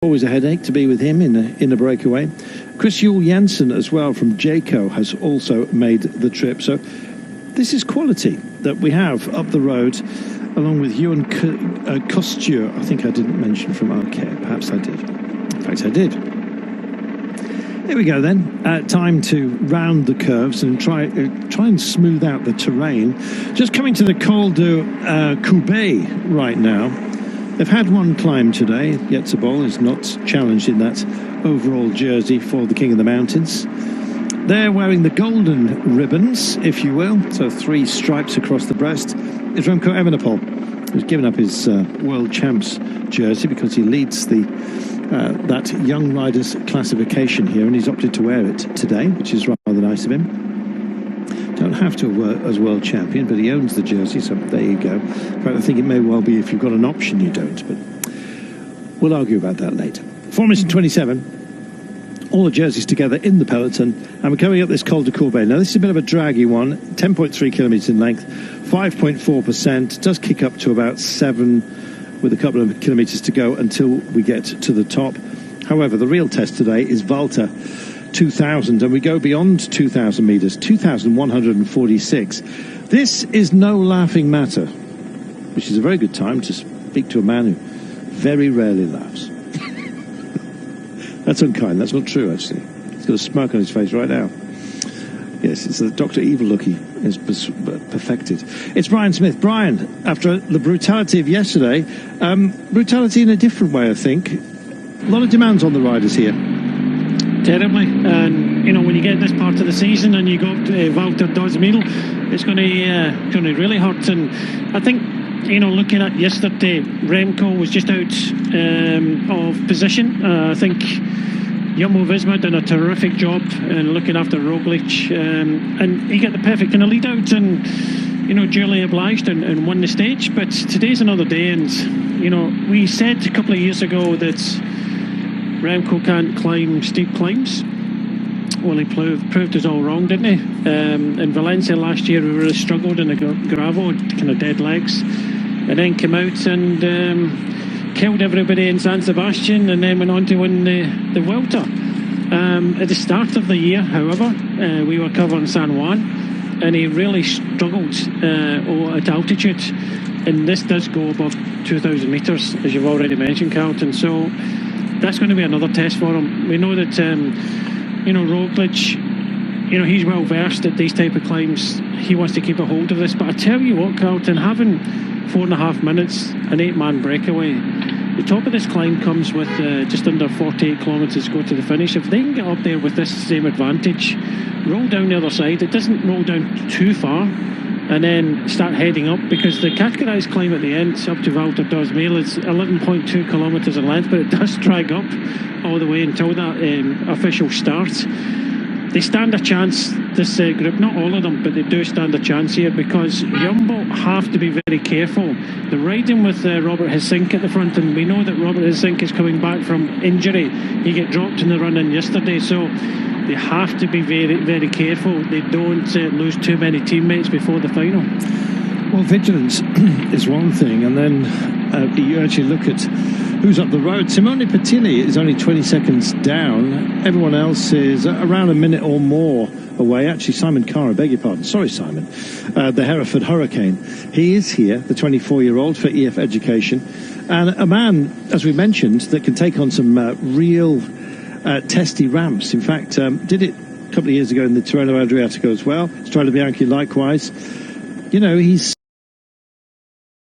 Always a headache to be with him in a breakaway. Chris Yule Jensen as well from Jayco has also made the trip. So this is quality that we have up the road, along with Ewan Costure. I think I didn't mention from Arcare. Perhaps I did. In fact, I did. Here we go then. Time to round the curves and try and smooth out the terrain. Just coming to the Col de Coubet right now. They've had one climb today. Yetzebol is not challenged in that overall jersey for the King of the Mountains. They're wearing the golden ribbons, if you will, so 3 stripes across the breast. Is Remco Evenepoel, who's given up his World Champs jersey because he leads that young riders classification here, and he's opted to wear it today, which is rather nice of him. Don't have to work as world champion, but he owns the jersey, so there you go. In fact, I think it may well be if you've got an option you don't, but we'll argue about that later. Formation 27, all the jerseys together in the peloton, and we're coming up this Col de Corbet. Now, this is a bit of a draggy one, 10.3 kilometres in length, 5.4%, does kick up to about 7 with a couple of kilometres to go until we get to the top. However, the real test today is Volta 2000, and we go beyond 2,000 metres, 2,146. This is no laughing matter, which is a very good time to speak to a man who very rarely laughs. That's unkind, that's not true actually. He's got a smirk on his face right now. Yes, it's the Dr. Evil look he has perfected. It's Brian Smith. Brian, after the brutality of yesterday, brutality in a different way, I think. A lot of demands on the riders here. Terribly, and you know, when you get this part of the season and you got Volta does Mil, it's going to really hurt. And I think, you know, looking at yesterday, Remco was just out of position. I think Jumbo-Visma done a terrific job in looking after Roglic, and he got the perfect kind of lead out, and you know, duly obliged and won the stage. But today's another day, and you know, we said a couple of years ago that Remco can't climb steep climbs. Well, he proved us all wrong, didn't he? In Valencia last year, we really struggled in the gravel, kind of dead legs, and then came out and killed everybody in San Sebastian, and then went on to win the Volta. At the start of the year, however, we were covering San Juan, and he really struggled at altitude, and this does go above 2,000 metres, as you've already mentioned, Carlton. So that's going to be another test for him. We know that, you know, Roglic, you know, he's well versed at these type of climbs. He wants to keep a hold of this. But I tell you what, Carlton, having 4.5 minutes, an 8-man breakaway, the top of this climb comes with just under 48 kilometres to go to the finish. If they can get up there with this same advantage, roll down the other side, it doesn't roll down too far, and then start heading up, because the categorised climb at the end up to Volta dos Mil is 11.2 kilometres in length, but it does drag up all the way until that official start. They stand a chance, this group, not all of them, but they do stand a chance here, because Jumbo have to be very careful. They're riding with Robert Hissink at the front, and we know that Robert Hissink is coming back from injury. He got dropped in the run-in yesterday, so they have to be very, very careful. They don't lose too many teammates before the final. Well, vigilance is one thing, and then you actually look at who's up the road. Simone Petilli is only 20 seconds down. Everyone else is around a minute or more away. Actually, Simon Carr, I beg your pardon. Sorry, Simon. The Hereford Hurricane. He is here, the 24-year-old for EF Education. And a man, as we mentioned, that can take on some real testy ramps. In fact, did it a couple of years ago in the Tirreno Adriatico as well. Strade Bianchi likewise. You know, he's